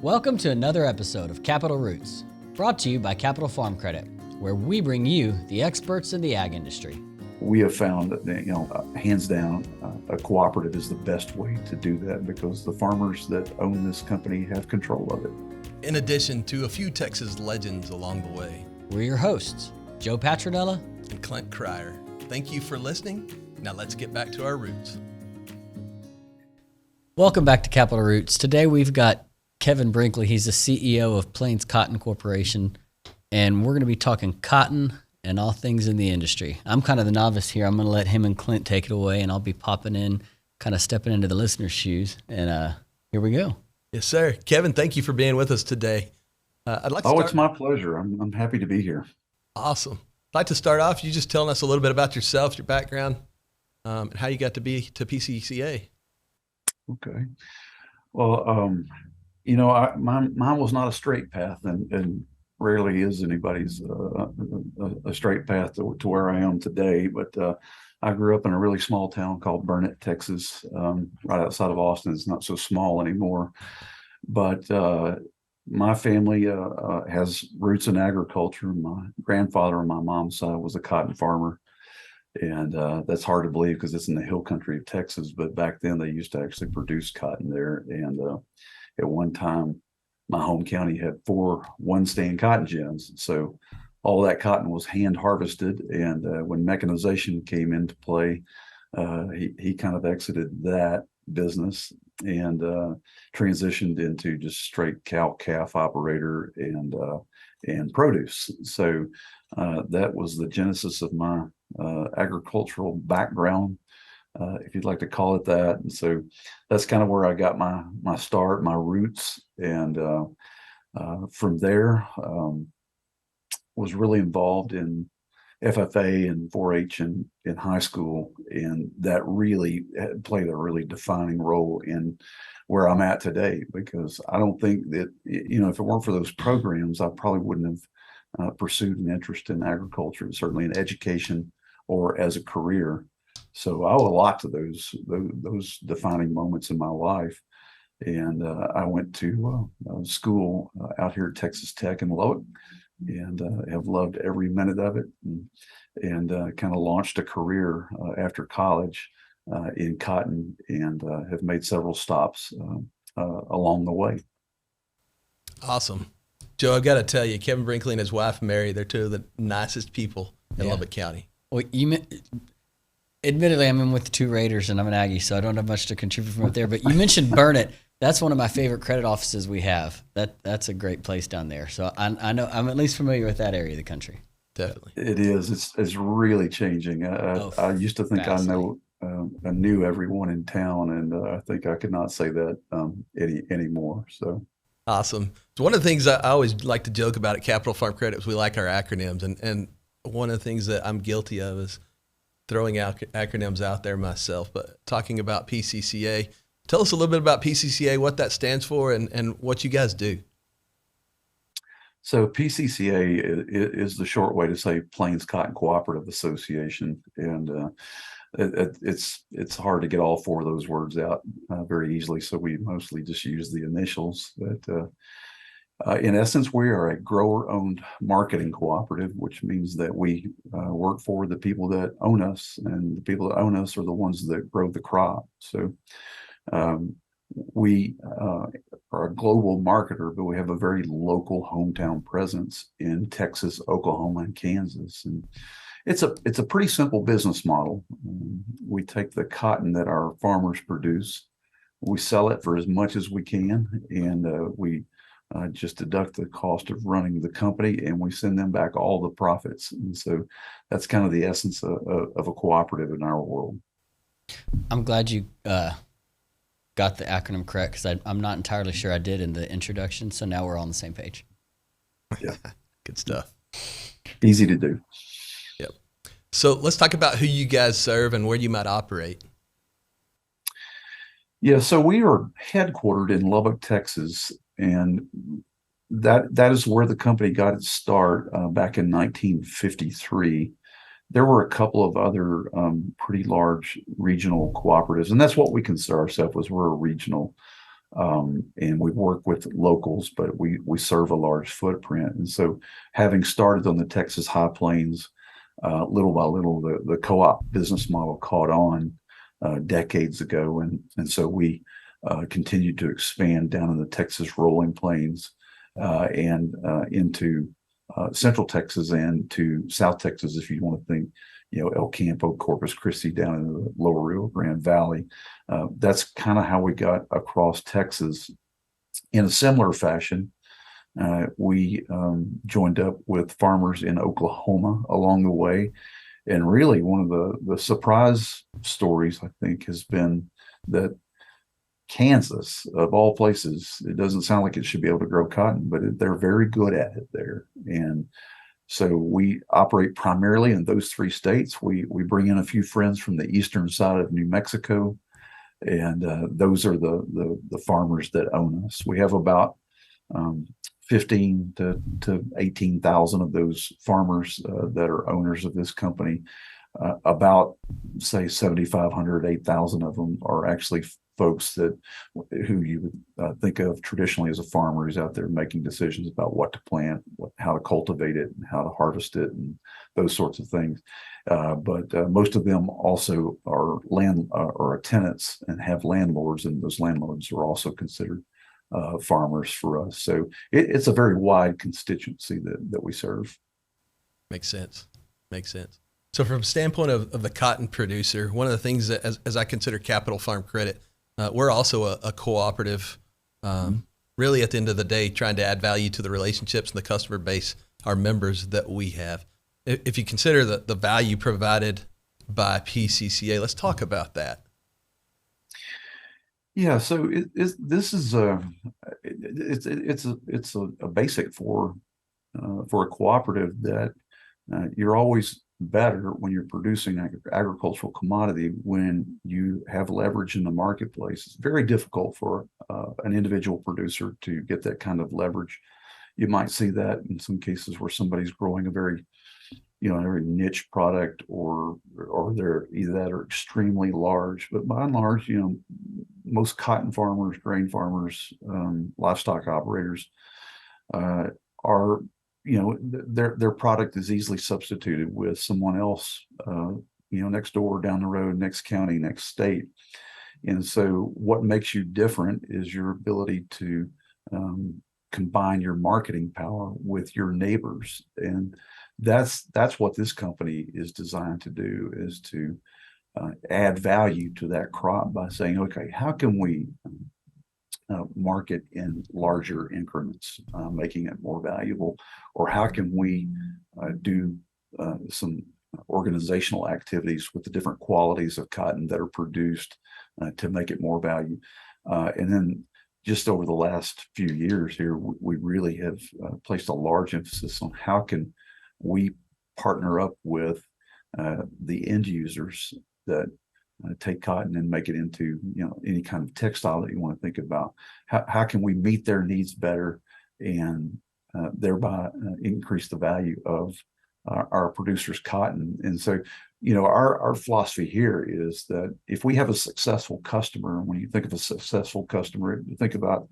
Welcome to another episode of Capital Roots, brought to you by Capital Farm Credit, where we bring you the experts in the ag industry. We have found that, hands down, a cooperative is the best way to do that because the farmers that own this company have control of it. In addition to a few Texas legends along the way. We're your hosts, Joe Patronella and Clint Cryer. Thank you for listening. Now let's get back to our roots. Welcome back to Capital Roots. Today we've got Kevin Brinkley. He's the CEO of Plains Cotton Corporation, and we're going to be talking cotton and all things in the industry. I'm kind of the novice here. I'm going to let him and Clint take it away, and I'll be popping in, kind of stepping into the listener's shoes. And here we go. Yes, sir. Kevin, thank you for being with us today. I'd like to start. It's my pleasure. I'm happy to be here. Awesome. I'd like to start off, you just telling us a little bit about yourself, your background, and how you got to be to PCCA. Okay. Well, mine was not a straight path, and rarely is anybody's a straight path to where I am today. But I grew up in a really small town called Burnett, Texas, right outside of Austin. It's not so small anymore. But my family has roots in agriculture. My grandfather on my mom's side was a cotton farmer. And that's hard to believe because it's in the hill country of Texas. But back then they used to actually produce cotton there. And at one time, my home county had 4 one-stand cotton gins. So all that cotton was hand harvested. And when mechanization came into play, he kind of exited that business and transitioned into just straight cow-calf operator and produce. So that was the genesis of my agricultural background, if you'd like to call it that. And so that's kind of where I got my start, my roots. And from there, was really involved in FFA and 4-H in high school. And that really played a really defining role in where I'm at today, because I don't think that, if it weren't for those programs, I probably wouldn't have pursued an interest in agriculture, certainly in education or as a career. So I owe a lot to those defining moments in my life. And I went to school out here at Texas Tech in Lubbock, and have loved every minute of it, and kind of launched a career after college in cotton, and have made several stops along the way. Awesome. Joe, I've got to tell you, Kevin Brinkley and his wife, Mary, they're two of the nicest people in Lubbock County. Well, admittedly, I'm in with the 2 Raiders, and I'm an Aggie, so I don't have much to contribute from up there. But you mentioned Burnett. That's one of my favorite credit offices we have. That's a great place down there. So I know I'm at least familiar with that area of the country. Definitely, it is. It's really changing. I used to think I knew everyone in town, and I think I could not say that anymore. So awesome. So one of the things I always like to joke about at Capital Farm Credit is we like our acronyms, and one of the things that I'm guilty of is throwing out acronyms out there myself. But talking about PCCA, tell us a little bit about PCCA, what that stands for, and what you guys do. So PCCA is the short way to say Plains Cotton Cooperative Association, and it's hard to get all 4 of those words out very easily. So we mostly just use the initials. But in essence, we are a grower-owned marketing cooperative, which means that we work for the people that own us, and the people that own us are the ones that grow the crop. So we are a global marketer, but we have a very local hometown presence in Texas, Oklahoma, and Kansas. And it's a pretty simple business model. We take the cotton that our farmers produce, we sell it for as much as we can, and we just deduct the cost of running the company, and we send them back all the profits. And so that's kind of the essence of a cooperative in our world. I'm glad you got the acronym correct, because I'm not entirely sure I did in the introduction. So now we're all on the same page. Yeah. Good stuff. Easy to do. Yep. So let's talk about who you guys serve and where you might operate. Yeah, so we are headquartered in Lubbock, Texas, and that is where the company got its start back in 1953. There were a couple of other pretty large regional cooperatives, and that's what we consider ourselves, as we're a regional And we work with locals, but we serve a large footprint. And so, having started on the Texas High Plains, little by little, the co-op business model caught on decades ago, and so we continued to expand down in the Texas rolling plains and into Central Texas and to South Texas, if you want to think, El Campo, Corpus Christi, down in the lower Rio Grande Valley. That's kind of how we got across Texas. In a similar fashion, we joined up with farmers in Oklahoma along the way. And really, one of the surprise stories, I think, has been that Kansas, of all places, it doesn't sound like it should be able to grow cotton, but they're very good at it there. And so we operate primarily in those three states. We bring in a few friends from the eastern side of New Mexico, and those are the farmers that own us. We have about 15 to 18,000 of those farmers that are owners of this company. About, say, 7,500, 8,000 of them are actually folks who you would think of traditionally as a farmer who's out there making decisions about what to plant, how to cultivate it, and how to harvest it, and those sorts of things. But most of them also are or tenants and have landlords, and those landlords are also considered farmers for us. So it's a very wide constituency that we serve. Makes sense. So from a standpoint of the cotton producer, one of the things that, as I consider Capital Farm Credit, we're also a cooperative, really at the end of the day, trying to add value to the relationships and the customer base, our members that we have. If you consider the value provided by PCCA, let's talk about that. Yeah, so this is a basic for a cooperative that you're always better when you're producing agricultural commodity when you have leverage in the marketplace. It's very difficult for an individual producer to get that kind of leverage. You might see that in some cases where somebody's growing a very niche product, or they're either that or extremely large. But by and large, most cotton farmers, grain farmers, livestock operators are, their product is easily substituted with someone else, next door, down the road, next county, next state. And so what makes you different is your ability to combine your marketing power with your neighbors. And that's what this company is designed to do, is to add value to that crop by saying, okay, how can we market in larger increments, making it more valuable? Or how can we do some organizational activities with the different qualities of cotton that are produced to make it more value? And then just over the last few years here, we really have placed a large emphasis on how can we partner up with the end users that take cotton and make it into any kind of textile that you want to think about. How can we meet their needs better and thereby increase the value of our producers' cotton? And so, our philosophy here is that if we have a successful customer, when you think of a successful customer, you think about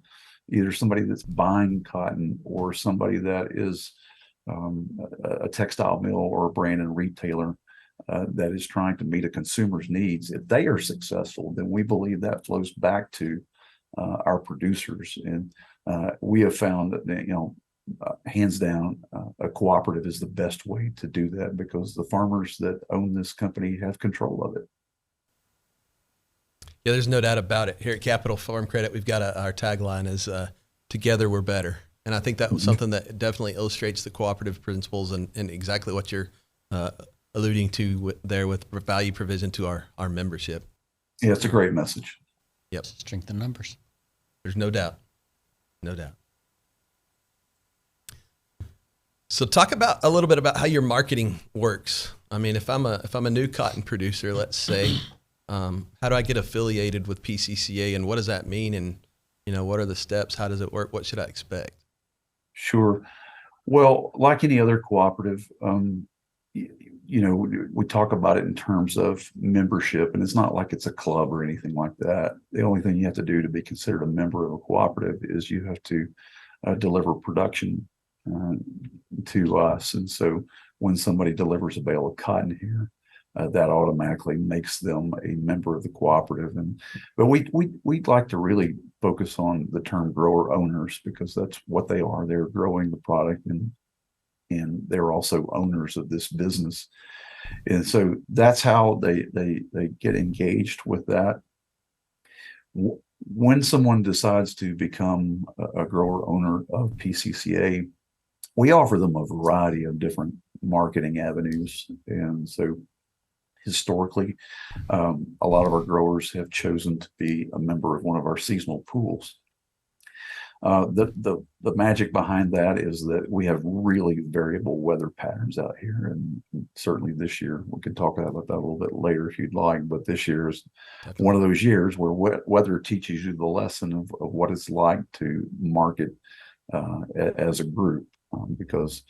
either somebody that's buying cotton or somebody that is a textile mill or a brand and retailer that is trying to meet a consumer's needs. If they are successful, then we believe that flows back to our producers. And we have found that, hands down, a cooperative is the best way to do that, because the farmers that own this company have control of it. Yeah, there's no doubt about it. Here at Capital Farm Credit, we've got our tagline is "Together we're better," and I think that was something that definitely illustrates the cooperative principles and exactly what you're alluding to there with value provision to our membership. Yeah, it's a great message. Yep, Strength in numbers. There's no doubt. So talk a little bit about how your marketing works. I mean, if I'm a new cotton producer, let's say, how do I get affiliated with PCCA, and what does that mean? And what are the steps? How does it work? What should I expect? Sure. Well, like any other cooperative, we talk about it in terms of membership, and it's not like it's a club or anything like that. The only thing you have to do to be considered a member of a cooperative is you have to deliver production to us. And so when somebody delivers a bale of cotton here, that automatically makes them a member of the cooperative. But we'd like to really focus on the term grower owners, because that's what they are. They're growing the product, and they're also owners of this business. And so that's how they get engaged with that. When someone decides to become a grower owner of PCCA, we offer them a variety of different marketing avenues. And so historically, a lot of our growers have chosen to be a member of one of our seasonal pools. The magic behind that is that we have really variable weather patterns out here, and certainly this year, we can talk about that a little bit later if you'd like. But this year is definitely one of those years where weather teaches you the lesson of what it's like to market as a group, because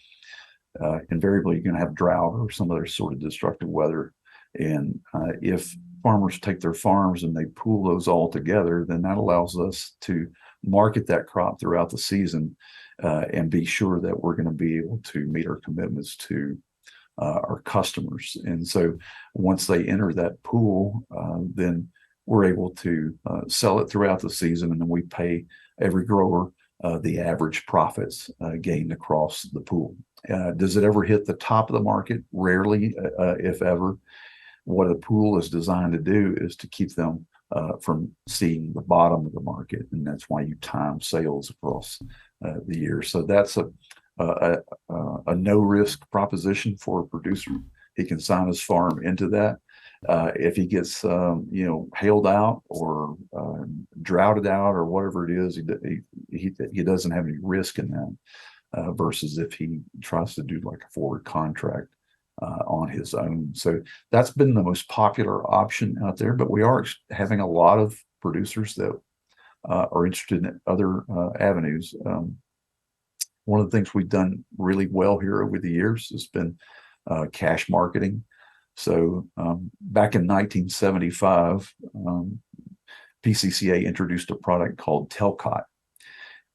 invariably you're going to have drought or some other sort of destructive weather. And if farmers take their farms and they pool those all together, then that allows us to market that crop throughout the season and be sure that we're going to be able to meet our commitments to our customers. And so once they enter that pool, then we're able to sell it throughout the season, and then we pay every grower the average profits gained across the pool. Does it ever hit the top of the market? Rarely, if ever. What a pool is designed to do is to keep them from seeing the bottom of the market, and that's why you time sales across the year. So that's a no risk proposition for a producer. He can sign his farm into that. If he gets hailed out or droughted out or whatever it is, he doesn't have any risk in that, versus if he tries to do like a forward contract on his own. So that's been the most popular option out there, but we are having a lot of producers that are interested in other avenues. One of the things we've done really well here over the years has been cash marketing. So back in 1975, PCCA introduced a product called Telcott.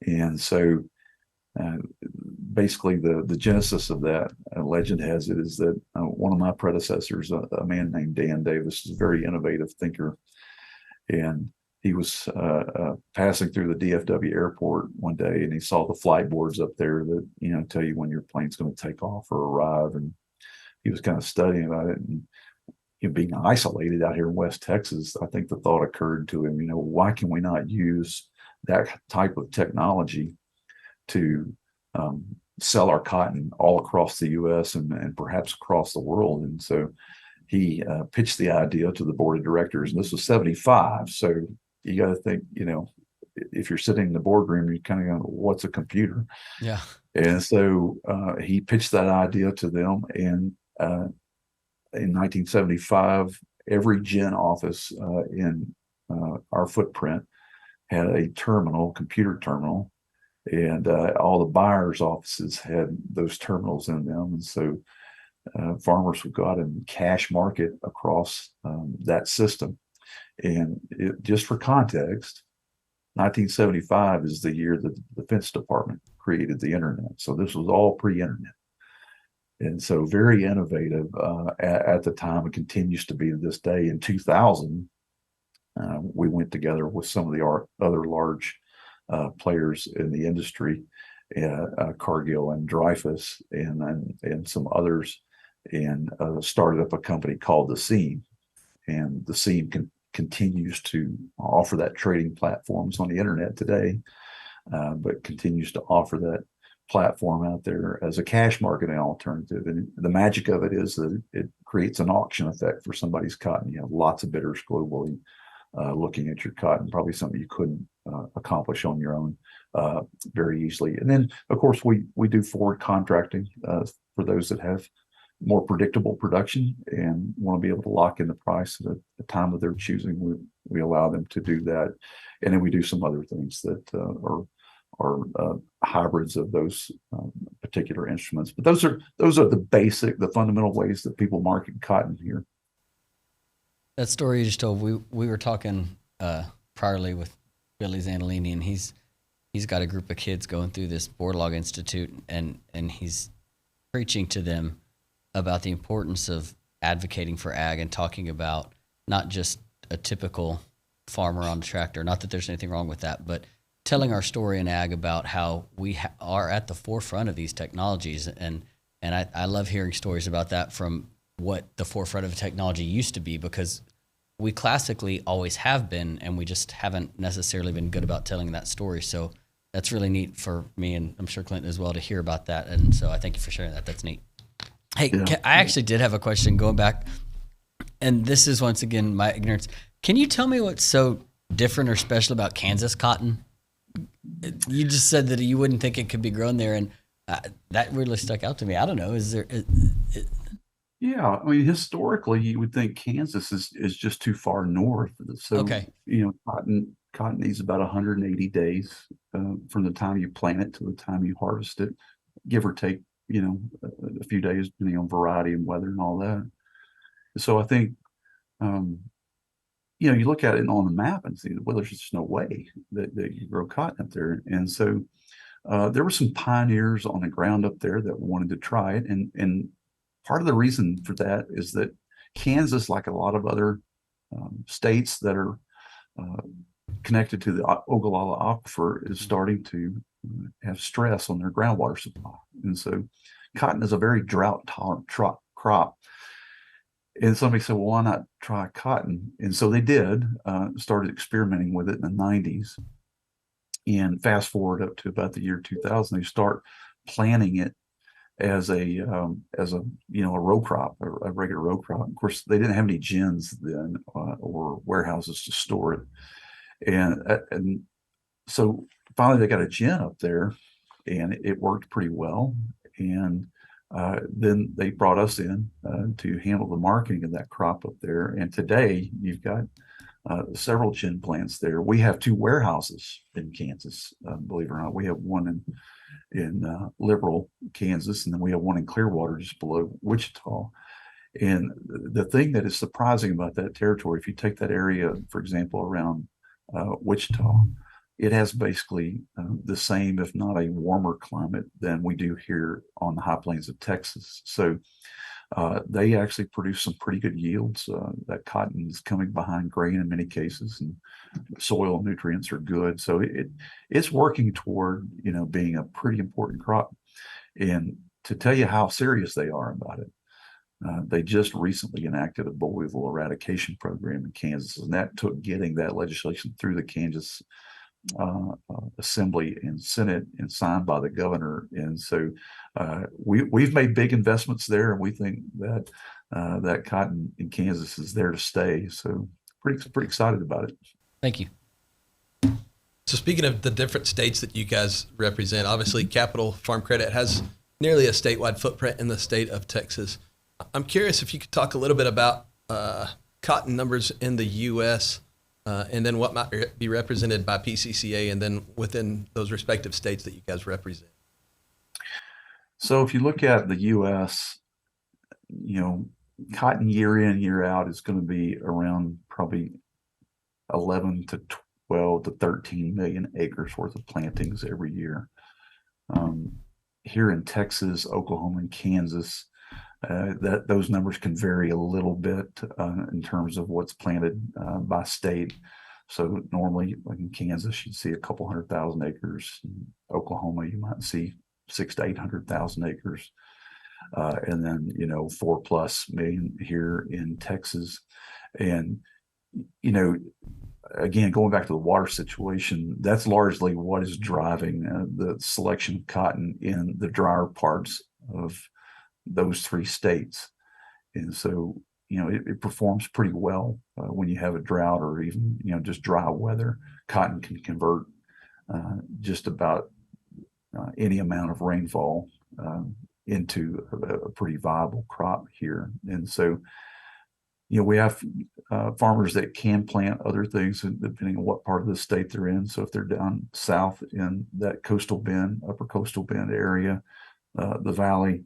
And so basically the genesis of that, legend has it, is that one of my predecessors, a man named Dan Davis, is a very innovative thinker, and he was passing through the DFW airport one day, and he saw the flight boards up there that tell you when your plane's going to take off or arrive, and he was kind of studying about it. And being isolated out here in West Texas, I think the thought occurred to him, why can we not use that type of technology to sell our cotton all across the U.S. and perhaps across the world? And so he pitched the idea to the board of directors, and this was 75. So you got to think, if you're sitting in the boardroom, you kind of go, what's a computer? Yeah. And so he pitched that idea to them, and in 1975, every gen office in our footprint had a computer terminal, and all the buyers' offices had those terminals in them. And so farmers would go out and cash market across that system. And just for context, 1975 is the year that the Defense Department created the internet. So this was all pre-internet. And so very innovative at the time, and continues to be to this day. In 2000, we went together with some of the other large players in the industry, Cargill and Dreyfus and some others, and started up a company called The Seam. And The Seam continues to offer that trading platforms on the internet today, but continues to offer that platform out there as a cash marketing alternative. And the magic of it is that it creates an auction effect for somebody's cotton. You have lots of bidders globally looking at your cotton, probably something you couldn't accomplish on your own very easily. And then, of course, we do forward contracting for those that have more predictable production and want to be able to lock in the price at the time of their choosing. We allow them to do that. And then we do some other things that are hybrids of those particular instruments. But those are the fundamental ways that people market cotton here. That story you just told, we were talking priorly with Billy Zanolini, and he's got a group of kids going through this Borlaug Institute, and he's preaching to them about the importance of advocating for ag and talking about not just a typical farmer on a tractor, not that there's anything wrong with that, but telling our story in ag about how we are at the forefront of these technologies. And I love hearing stories about that from what the forefront of technology used to be, because we classically always have been, and we just haven't necessarily been good about telling that story. So that's really neat for me, and I'm sure Clinton as well, to hear about that. And so I thank you for sharing that. That's neat. Hey, Yeah. I actually did have a question going back, and this is once again my ignorance. Can you tell me what's so different or special about Kansas cotton? You just said that you wouldn't think it could be grown there, and that really stuck out to me. I don't know. Is there? Yeah, I mean, historically, you would think Kansas is just too far north. So, Okay. cotton needs about 180 days from the time you plant it to the time you harvest it, give or take, a few days, depending on variety and weather and all that. So I think, you look at it on the map and see, well, there's just no way that you grow cotton up there. And so there were some pioneers on the ground up there that wanted to try it. And part of the reason for that is that Kansas, like a lot of other states that are connected to the Ogallala Aquifer, is starting to have stress on their groundwater supply. And so cotton is a very drought tolerant crop. And somebody said, well, why not try cotton? And so they did, started experimenting with it in the 90s. And fast forward up to about the year 2000, they start planting it as a row crop, a regular row crop. Of course, they didn't have any gins then or warehouses to store it. And so finally they got a gin up there, and it worked pretty well. And then they brought us in to handle the marketing of that crop up there. And today you've got several gin plants there. We have 2 warehouses in Kansas, believe it or not. We have one in Liberal, Kansas, and then we have one in Clearwater just below Wichita. And the thing that is surprising about that territory, if you take that area, for example, around Wichita, it has basically the same, if not a warmer climate than we do here on the high plains of Texas. So they actually produce some pretty good yields. That cotton is coming behind grain in many cases, and soil nutrients are good. So it's working toward, being a pretty important crop. And to tell you how serious they are about it, they just recently enacted a boll weevil eradication program in Kansas, and that took getting that legislation through the Kansas Assembly and Senate and signed by the governor. And so we've made big investments there, and we think that that cotton in Kansas is there to stay. So pretty excited about it. Thank you. So speaking of the different states that you guys represent, obviously Capital Farm Credit has nearly a statewide footprint in the state of Texas. I'm curious if you could talk a little bit about cotton numbers in the U.S., and then what might be represented by PCCA, and then within those respective states that you guys represent. So if you look at the U.S., cotton year in, year out is going to be around probably 11 to 12 to 13 million acres worth of plantings every year. Here in Texas, Oklahoma, and Kansas, those numbers can vary a little bit in terms of what's planted by state. So normally, like in Kansas, you'd see a couple 100,000 acres. In Oklahoma, you might see 600,000 to 800,000 acres, and then 4+ million here in Texas. And again, going back to the water situation, that's largely what is driving the selection of cotton in the drier parts of those 3 states. And so, it performs pretty well when you have a drought or even, just dry weather. Cotton can convert just about any amount of rainfall into a pretty viable crop here. And so, we have farmers that can plant other things depending on what part of the state they're in. So if they're down south in that coastal bend, upper coastal bend area, the valley,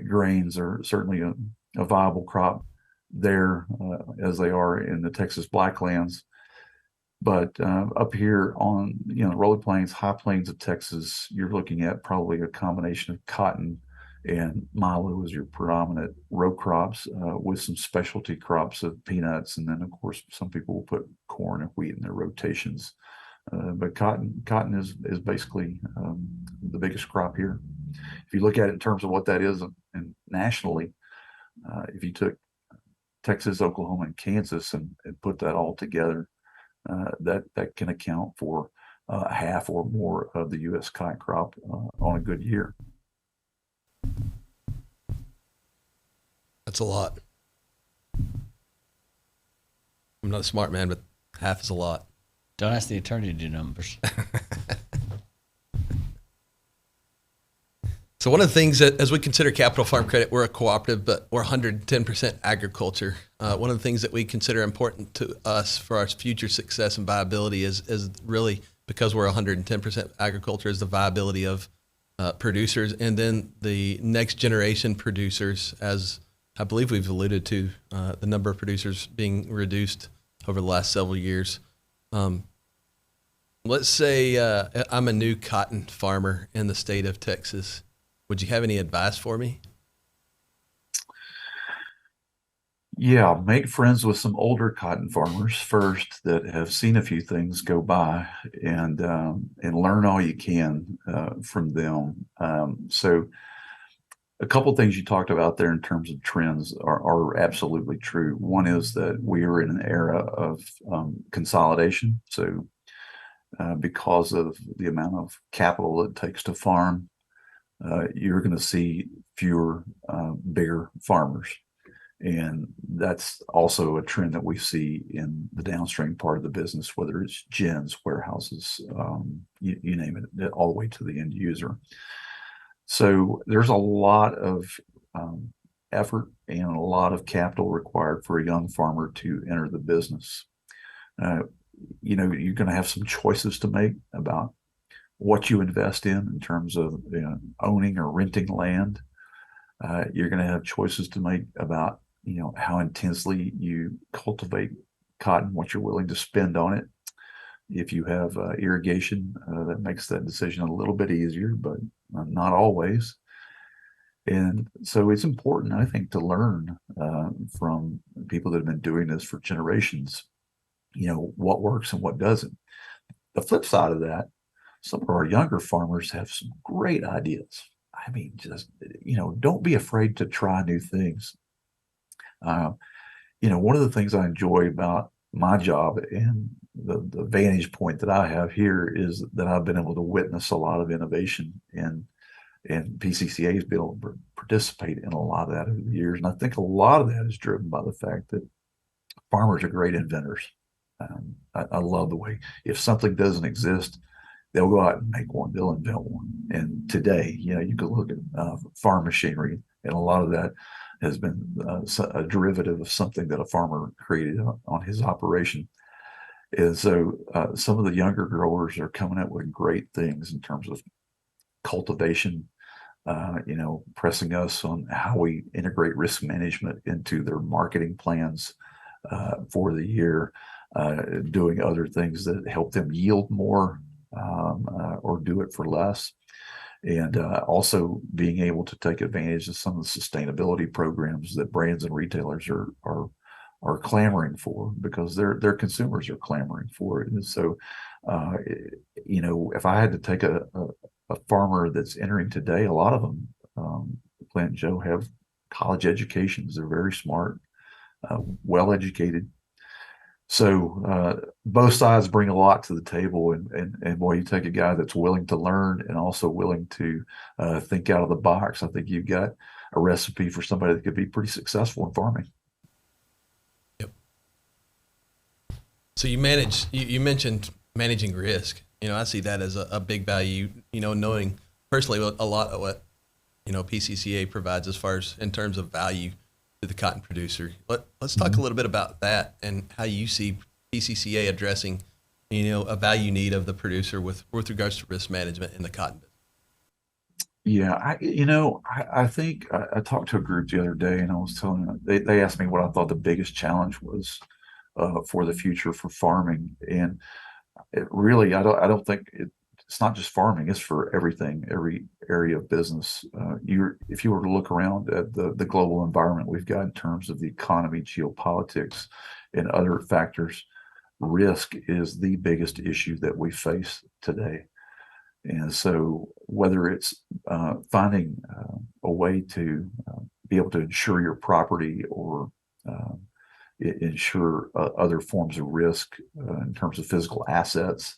grains are certainly a viable crop there, as they are in the Texas Blacklands. But up here on the rolling plains, high plains of Texas, you're looking at probably a combination of cotton and milo as your predominant row crops, with some specialty crops of peanuts, and then of course some people will put corn and wheat in their rotations. But cotton is basically the biggest crop here. If you look at it in terms of what that is, and nationally, if you took Texas, Oklahoma, and Kansas and put that all together, that can account for half or more of the U.S. cotton crop on a good year. That's a lot. I'm not a smart man, but half is a lot. Don't ask the attorney to do numbers. So one of the things that, as we consider Capital Farm Credit, we're a cooperative, but we're 110% agriculture. One of the things that we consider important to us for our future success and viability is really, because we're 110% agriculture, is the viability of producers, and then the next generation producers, as I believe we've alluded to, the number of producers being reduced over the last several years. Let's say I'm a new cotton farmer in the state of Texas. Would you have any advice for me? Yeah, make friends with some older cotton farmers first that have seen a few things go by, and learn all you can from them. So a couple things you talked about there in terms of trends are absolutely true. One is that we are in an era of consolidation. So because of the amount of capital it takes to farm, you're going to see fewer bigger farmers. And that's also a trend that we see in the downstream part of the business, whether it's gins, warehouses, you name it, all the way to the end user. So there's a lot of effort and a lot of capital required for a young farmer to enter the business. You're going to have some choices to make about what you invest in terms of owning or renting land. You're going to have choices to make about how intensely you cultivate cotton, what you're willing to spend on it. If you have irrigation, that makes that decision a little bit easier, but not always. And so it's important, I think, to learn from people that have been doing this for generations, what works and what doesn't. The flip side of that, some of our younger farmers have some great ideas. I mean, just, don't be afraid to try new things. One of the things I enjoy about my job and the vantage point that I have here is that I've been able to witness a lot of innovation, and PCCA has been able to participate in a lot of that over the years. And I think a lot of that is driven by the fact that farmers are great inventors. I love the way, if something doesn't exist, they'll go out and make one, they'll invent one. And today, you can look at farm machinery, and a lot of that has been a derivative of something that a farmer created on his operation. And so some of the younger growers are coming up with great things in terms of cultivation, pressing us on how we integrate risk management into their marketing plans for the year, doing other things that help them yield more or do it for less. And also being able to take advantage of some of the sustainability programs that brands and retailers are clamoring for, because their consumers are clamoring for it. And so, if I had to take a farmer that's entering today, a lot of them, Clint and Joe, have college educations. They're very smart, well educated. So both sides bring a lot to the table, and boy, you take a guy that's willing to learn and also willing to think out of the box. I think you've got a recipe for somebody that could be pretty successful in farming. Yep. So you mentioned managing risk. I see that as a big value. Knowing personally a lot of what PCCA provides as far as in terms of value to the cotton producer. Let's talk a little bit about that and how you see PCCA addressing, a value need of the producer with regards to risk management in the cotton business. Yeah, I think I talked to a group the other day, and I was telling them, they asked me what I thought the biggest challenge was for the future for farming, and it really, I don't think it's not just farming; it's for everything, every area of business. If you were to look around at the global environment we've got in terms of the economy, geopolitics, and other factors, risk is the biggest issue that we face today. And so, whether it's finding a way to be able to insure your property or insure other forms of risk in terms of physical assets,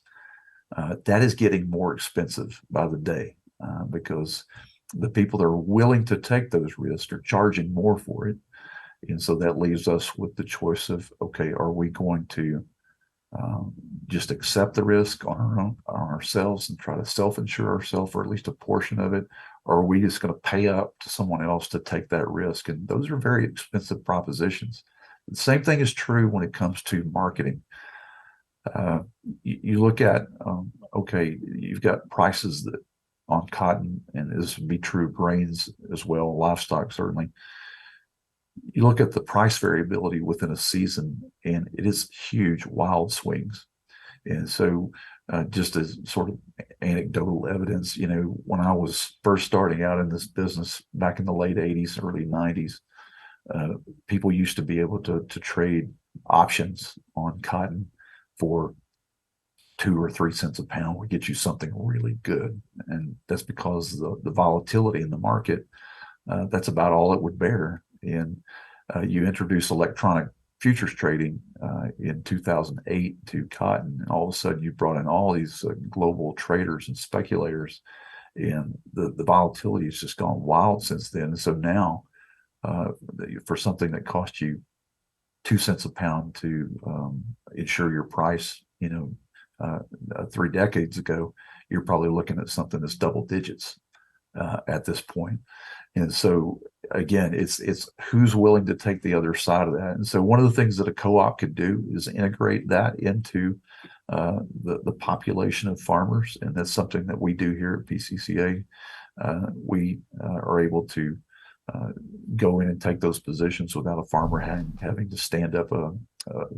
that is getting more expensive by the day because the people that are willing to take those risks are charging more for it. And so that leaves us with the choice of, okay, are we going to just accept the risk on ourselves and try to self-insure ourselves, or at least a portion of it, or are we just going to pay up to someone else to take that risk? And those are very expensive propositions. The same thing is true when it comes to marketing. You look at, okay, you've got prices that on cotton, and this would be true of grains as well, livestock certainly. You look at the price variability within a season, and it is huge, wild swings. And so, just as sort of anecdotal evidence, when I was first starting out in this business back in the late 80s, early 90s, people used to be able to trade options on cotton for 2 or 3 cents a pound would get you something really good. And that's because the volatility in the market, that's about all it would bear. And you introduce electronic futures trading in 2008 to cotton, and all of a sudden you brought in all these global traders and speculators, and the volatility has just gone wild since then. And so now, for something that cost you 2 cents a pound to insure your price, 3 decades ago, you're probably looking at something that's double digits at this point. And so again, it's who's willing to take the other side of that. And so one of the things that a co-op could do is integrate that into the population of farmers, and that's something that we do here at PCCA. We are able to go in and take those positions without a farmer having to stand up a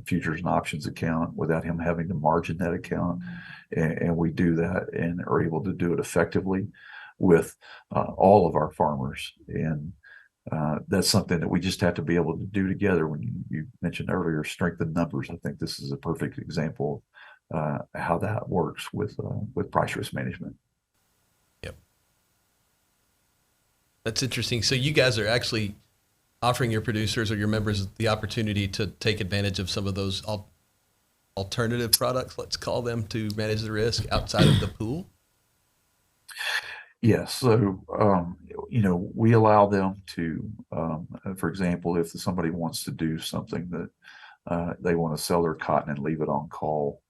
futures and options account, without him having to margin that account, and we do that and are able to do it effectively with all of our farmers. And that's something that we just have to be able to do together. When you mentioned earlier, strength in numbers, I think this is a perfect example of how that works with price risk management. Yep. That's interesting. So you guys are actually offering your producers or your members the opportunity to take advantage of some of those alternative products, let's call them, to manage the risk outside of the pool? Yes. So, we allow them to, for example, if somebody wants to do something that they want to sell their cotton and leave it on call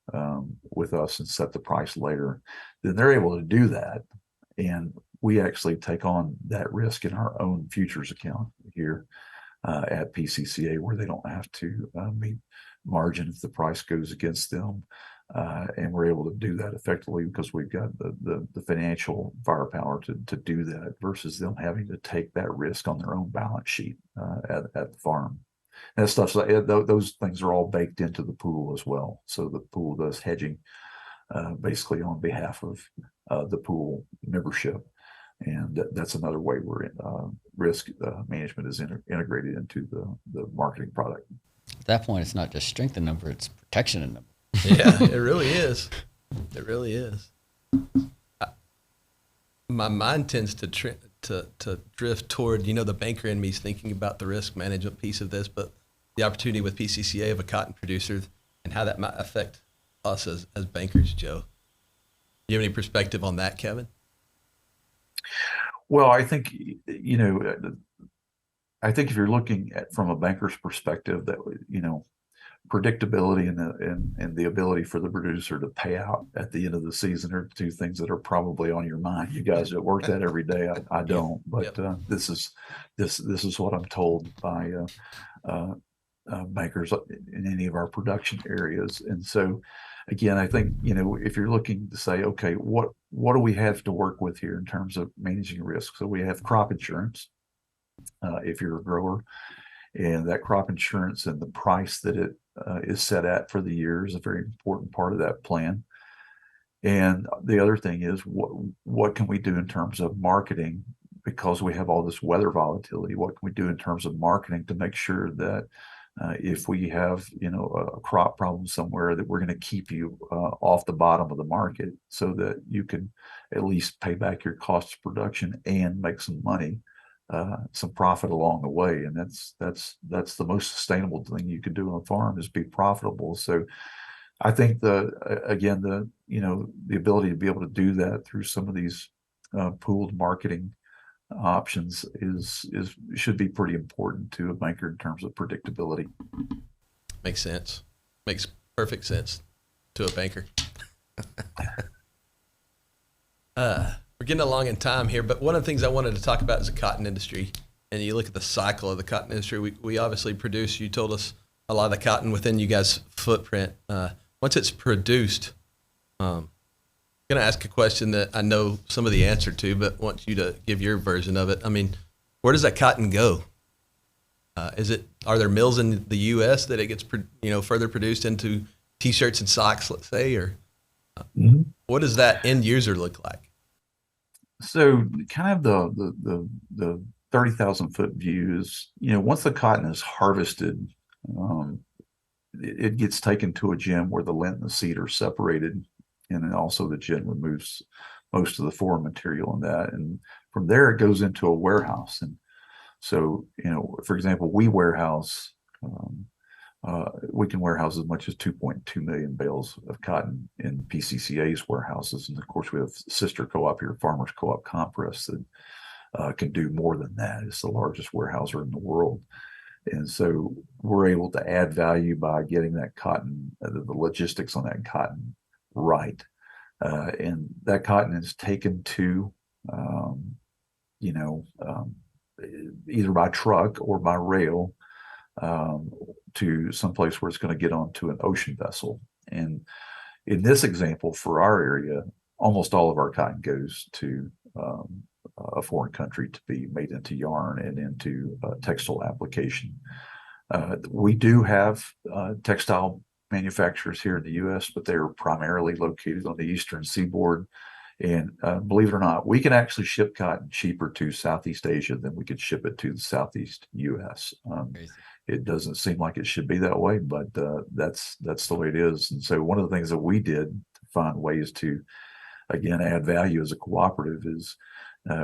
with us and set the price later, then they're able to do that. And we actually take on that risk in our own futures account here at PCCA, where they don't have to meet margin if the price goes against them. And we're able to do that effectively because we've got the financial firepower to do that, versus them having to take that risk on their own balance sheet at the farm. And stuff like those things are all baked into the pool as well. So the pool does hedging basically on behalf of the pool membership, and that's another way where risk management is integrated into the marketing product. At that point, it's not just strength in number; it's protection in number. Yeah, it really is. It really is. My mind tends to drift toward, the banker in me is thinking about the risk management piece of this, but the opportunity with PCCA of a cotton producer and how that might affect us as bankers, Joe. Do you have any perspective on that, Kevin? Well, I think, if you're looking at from a banker's perspective, that, predictability and the ability for the producer to pay out at the end of the season are two things that are probably on your mind. You guys that work that every day, I don't, but this is what I'm told by bankers in any of our production areas. And so, again, I think, if you're looking to say, okay, what do we have to work with here in terms of managing risk? So we have crop insurance, if you're a grower, and that crop insurance and the price that it is set at for the year is a very important part of that plan. And the other thing is, what can we do in terms of marketing? Because we have all this weather volatility, what can we do in terms of marketing to make sure that if we have, a crop problem somewhere, that we're going to keep you off the bottom of the market so that you can at least pay back your cost of production and make some money, some profit along the way. And that's the most sustainable thing you can do on a farm, is be profitable. So I think the ability to be able to do that through some of these pooled marketing options should be pretty important to a banker in terms of predictability. Makes sense. Makes perfect sense to a banker. We're getting along in time here, but one of the things I wanted to talk about is the cotton industry. And you look at the cycle of the cotton industry. We obviously produce, you told us, a lot of the cotton within you guys' footprint. Once it's produced, I'm going to ask a question that I know some of the answer to, but want you to give your version of it. I mean, where does that cotton go? Are there mills in the U.S. that it gets, further produced into T-shirts and socks, let's say, or what does that end user look like? So, kind of the 30,000 foot view is, once the cotton is harvested, it gets taken to a gin where the lint and the seed are separated, and then also the gin removes most of the foreign material in that, and from there it goes into a warehouse. And so, for example, we warehouse, we can warehouse as much as 2.2 million bales of cotton in PCCA's warehouses, and of course we have sister co-op here, Farmers Co-op Compress, that can do more than that. It's the largest warehouser in the world. And so we're able to add value by getting that cotton, the logistics on that cotton right. And that cotton is taken to, either by truck or by rail to someplace where it's going to get onto an ocean vessel. And in this example, for our area, almost all of our cotton goes to a foreign country to be made into yarn and into textile application. We do have textile manufacturers here in the U.S., but they're primarily located on the eastern seaboard. And believe it or not, we can actually ship cotton cheaper to Southeast Asia than we could ship it to the Southeast U.S. It doesn't seem like it should be that way, but that's the way it is. And so one of the things that we did to find ways to, again, add value as a cooperative is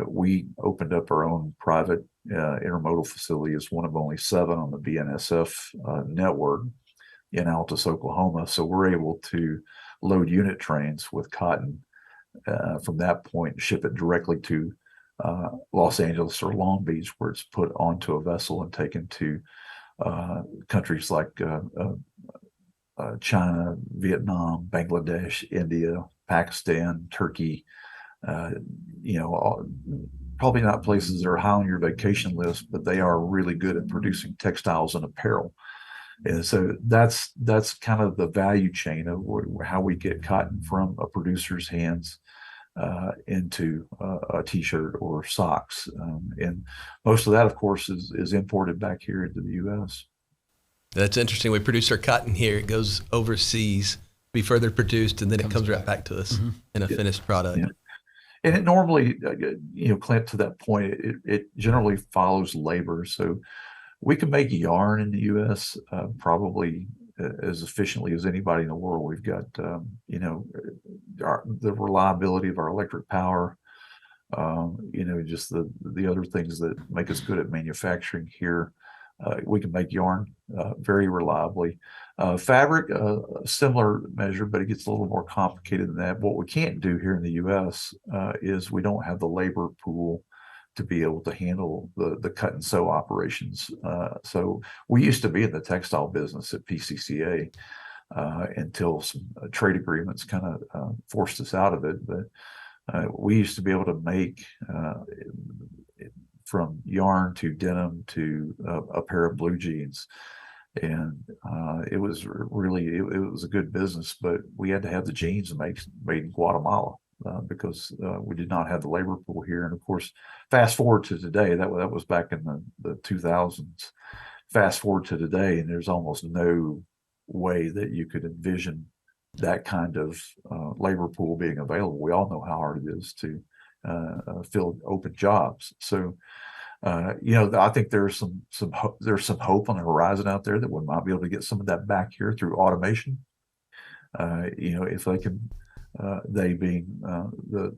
we opened up our own private intermodal facility as one of only 7 on the BNSF network in Altus, Oklahoma. So we're able to load unit trains with cotton from that point, ship it directly to Los Angeles or Long Beach, where it's put onto a vessel and taken to countries like China, Vietnam, Bangladesh, India, Pakistan, Turkey, probably not places that are high on your vacation list, but they are really good at producing textiles and apparel. And so that's kind of the value chain of how we get cotton from a producer's hands into a t-shirt or socks. And most of that, of course, is imported back here into the U.S. That's interesting. We produce our cotton here. It goes overseas, be further produced, and then it comes right back to us in a finished product. Yeah. And it normally, Clint, to that point, it generally follows labor. So we can make yarn in the U.S. Probably as efficiently as anybody in the world. We've got, the reliability of our electric power, just the other things that make us good at manufacturing here. We can make yarn very reliably. Fabric, a similar measure, but it gets a little more complicated than that. What we can't do here in the U.S. is we don't have the labor pool to be able to handle the cut and sew operations. So we used to be in the textile business at PCCA until some trade agreements kind of forced us out of it. But we used to be able to make from yarn to denim to a pair of blue jeans. And it was really, it was a good business, but we had to have the jeans made in Guatemala because we did not have the labor pool here. And of course, fast forward to today, that was back in the 2000s. Fast forward to today, and there's almost no way that you could envision that kind of labor pool being available. We all know how hard it is to fill open jobs. So, I think there's some hope on the horizon out there that we might be able to get some of that back here through automation. If they can, they being the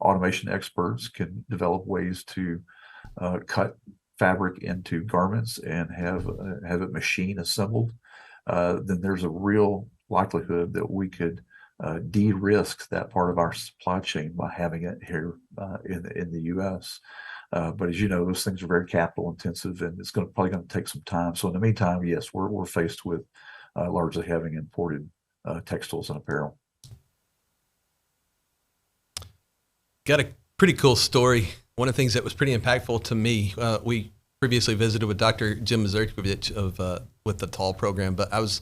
automation experts can develop ways to cut fabric into garments and have it machine assembled, then there's a real likelihood that we could de-risk that part of our supply chain by having it here in the U.S. But as you know, those things are very capital intensive, and it's probably going to take some time. So in the meantime, yes, we're faced with largely having imported textiles and apparel. Got a pretty cool story. One of the things that was pretty impactful to me, we previously visited with Dr. Jim Mazurkiewicz with the TAL program, but I was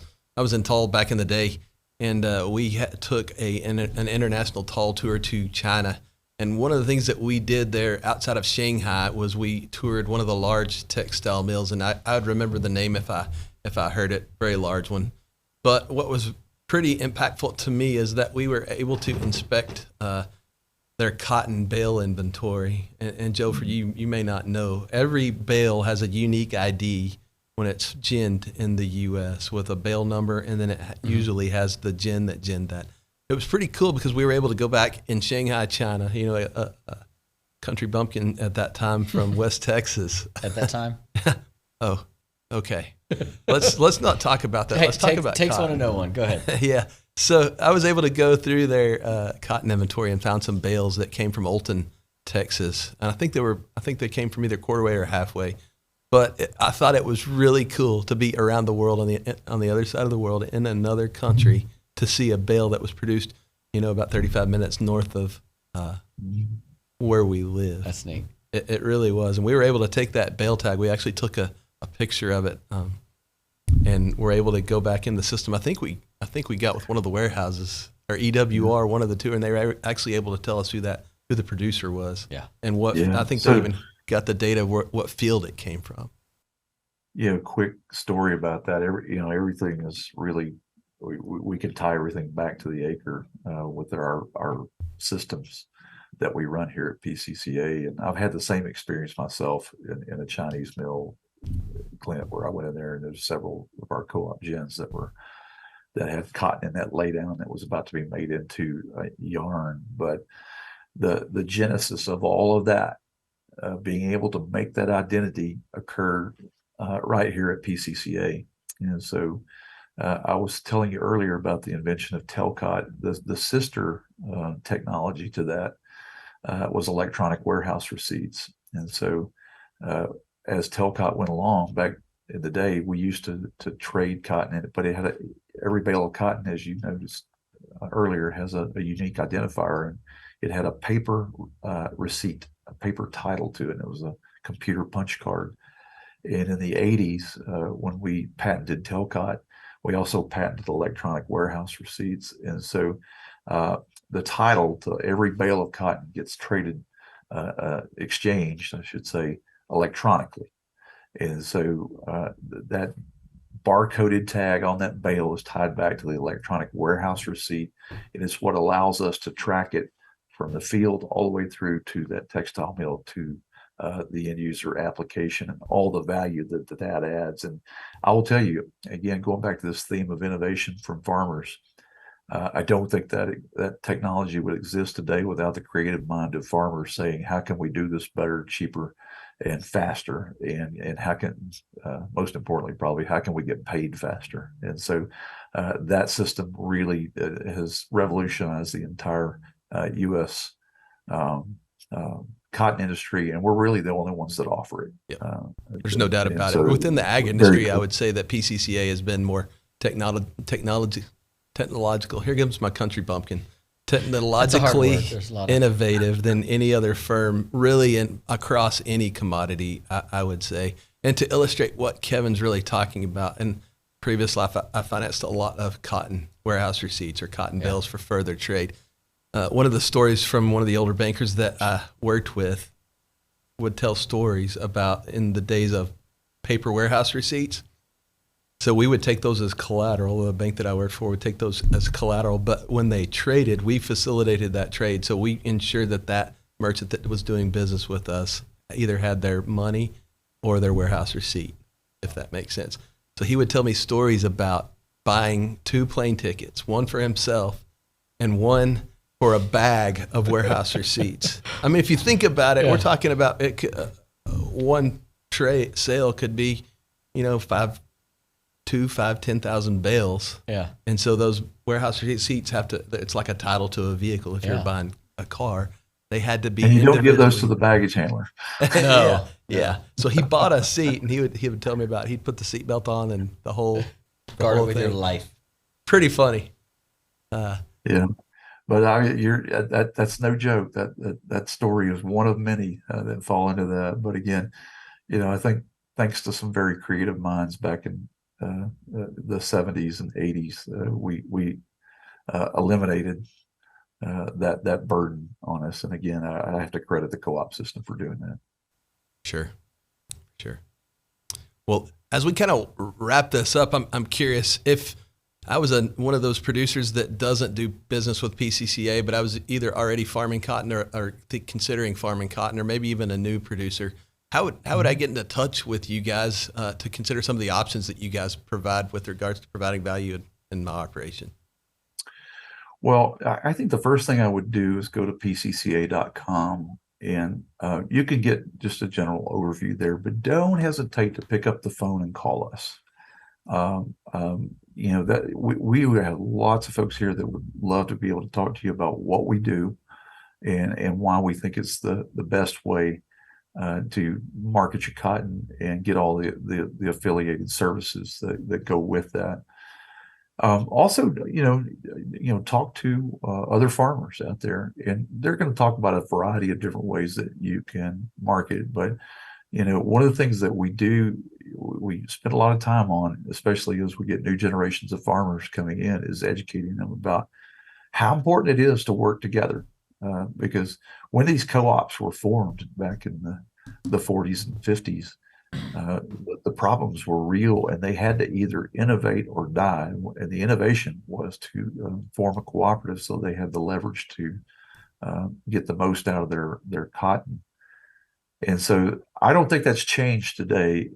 in TAL back in the day, and we took an international TAL tour to China. And one of the things that we did there outside of Shanghai was we toured one of the large textile mills, and I would remember the name if I heard it, very large one. But what was pretty impactful to me is that we were able to inspect their cotton bale inventory. And Joe, for you may not know, every bale has a unique ID when it's ginned in the U.S. with a bale number, and then it usually has the gin that ginned that. It was pretty cool because we were able to go back in Shanghai, China, a country bumpkin at that time from West Texas. At that time? Oh, okay. Let's not talk about that. Hey, Let's talk about takes cotton. one to know one. Go ahead. Yeah. So I was able to go through their cotton inventory and found some bales that came from Olton, Texas, and I think they came from either quarterway or halfway. But I thought it was really cool to be around the world on the other side of the world in another country to see a bale that was produced, about 35 minutes north of where we live. That's neat. It really was, and we were able to take that bale tag. We actually took a picture of it, and were able to go back in the system. I think we got with one of the warehouses or EWR, one of the two, and they were actually able to tell us who the producer was. Yeah, and what I think they even got the data what field it came from. Yeah, quick story about that. Everything is really. We can tie everything back to the acre with our systems that we run here at PCCA. And I've had the same experience myself in a Chinese mill, Clint, where I went in there, and there's several of our co-op gins that had cotton in that laydown that was about to be made into yarn. But the genesis of all of that, being able to make that identity occur right here at PCCA. And so I was telling you earlier about the invention of Telcot. The sister technology to that was electronic warehouse receipts. And so as Telcot went along back in the day, we used to trade cotton in it, but it had every bale of cotton, as you noticed earlier, has a unique identifier, and it had a paper receipt, a paper title to it, and it was a computer punch card. And in the 80s, when we patented Telcot, we also patented electronic warehouse receipts. And so the title to every bale of cotton gets traded, exchanged, I should say, electronically. And so that barcoded tag on that bale is tied back to the electronic warehouse receipt. And it's what allows us to track it from the field all the way through to that textile mill to the end user application and all the value that adds. And I will tell you, again, going back to this theme of innovation from farmers, I don't think that technology would exist today without the creative mind of farmers saying, how can we do this better, cheaper, and faster? And how can, most importantly, probably, how can we get paid faster? And so that system really has revolutionized the entire U.S. cotton industry, and we're really the only ones that offer it. Yeah. There's no doubt about it. so Within the ag very industry, cool. I would say that PCCA has been more technological. Here comes my country bumpkin. Technologically innovative than any other firm, really, across any commodity, I would say. And to illustrate what Kevin's really talking about, in previous life, I financed a lot of cotton warehouse receipts or cotton bills for further trade. One of the stories from one of the older bankers that I worked with would tell stories about in the days of paper warehouse receipts. So we would take those as collateral. The bank that I worked for would take those as collateral. But when they traded, we facilitated that trade. So we ensured that that merchant that was doing business with us either had their money or their warehouse receipt, if that makes sense. So he would tell me stories about buying 2 plane tickets, one for himself and one for a bag of warehouse receipts. I mean, if you think about it, we're talking about one trade sale could be, 10,000 bales. Yeah. And so those warehouse receipts it's like a title to a vehicle. If you're buying a car, they had to be. And you don't give those to the baggage handler. No. Yeah. So he bought a seat, and he would tell me about, he'd put the seatbelt on and the whole Started with your life. Pretty funny. Yeah. But that's no joke. That story is one of many that fall into that. But again, I think thanks to some very creative minds back in the 70s and 80s, we eliminated that burden on us. And again, I have to credit the co-op system for doing that. Sure. Well, as we kind of wrap this up, I'm curious if I was one of those producers that doesn't do business with PCCA, but I was either already farming cotton or considering farming cotton, or maybe even a new producer. How would I get into touch with you guys to consider some of the options that you guys provide with regards to providing value in my operation? Well, I think the first thing I would do is go to pcca.com, and you can get just a general overview there, but don't hesitate to pick up the phone and call us. That we have lots of folks here that would love to be able to talk to you about what we do and why we think it's the best way to market your cotton and get all the affiliated services that go with that. Also, talk to other farmers out there, and they're going to talk about a variety of different ways that you can market. But, one of the things that we spend a lot of time on, especially as we get new generations of farmers coming in, is educating them about how important it is to work together. Because when these co-ops were formed back in the 40s and 50s, the problems were real, and they had to either innovate or die. And the innovation was to form a cooperative, so they had the leverage to get the most out of their cotton. And so I don't think that's changed today.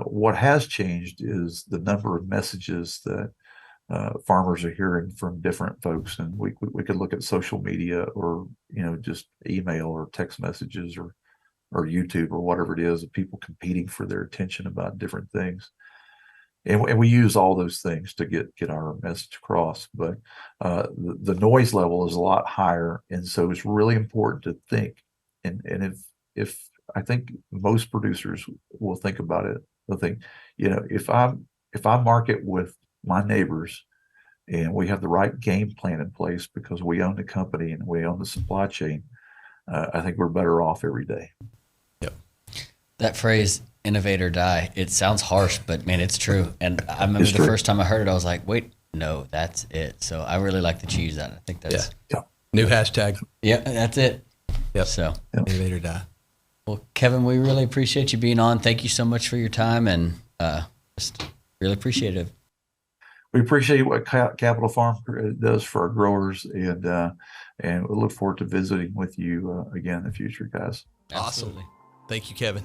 What has changed is the number of messages that farmers are hearing from different folks, and we could look at social media, or just email or text messages, or YouTube, or whatever it is, of people competing for their attention about different things. And we use all those things to get our message across. But the noise level is a lot higher. And so it's really important to think. And if I think most producers will think about it, they'll think, if I market with my neighbors and we have the right game plan in place because we own the company and we own the supply chain, I think we're better off every day. That phrase, innovate or die, it sounds harsh, but man, it's true. And I remember the first time I heard it, I was like, wait, no, that's it. So I really like that you use that. I think that's new hashtag. Yeah, that's it. Yep. So innovate or die. Well, Kevin, we really appreciate you being on. Thank you so much for your time, and just really appreciative. We appreciate what Capital Farm does for our growers, and we look forward to visiting with you again in the future, guys. Absolutely. Awesome. Thank you, Kevin.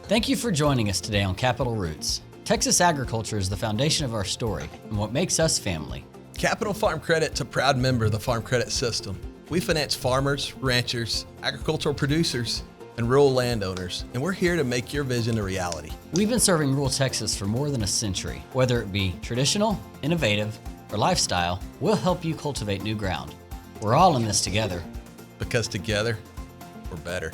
Thank you for joining us today on Capital Roots. Texas agriculture is the foundation of our story and what makes us family. Capital Farm Credit's a proud member of the Farm Credit System. We finance farmers, ranchers, agricultural producers, and rural landowners, and we're here to make your vision a reality. We've been serving rural Texas for more than a century. Whether it be traditional, innovative, or lifestyle, we'll help you cultivate new ground. We're all in this together. Because together, or better.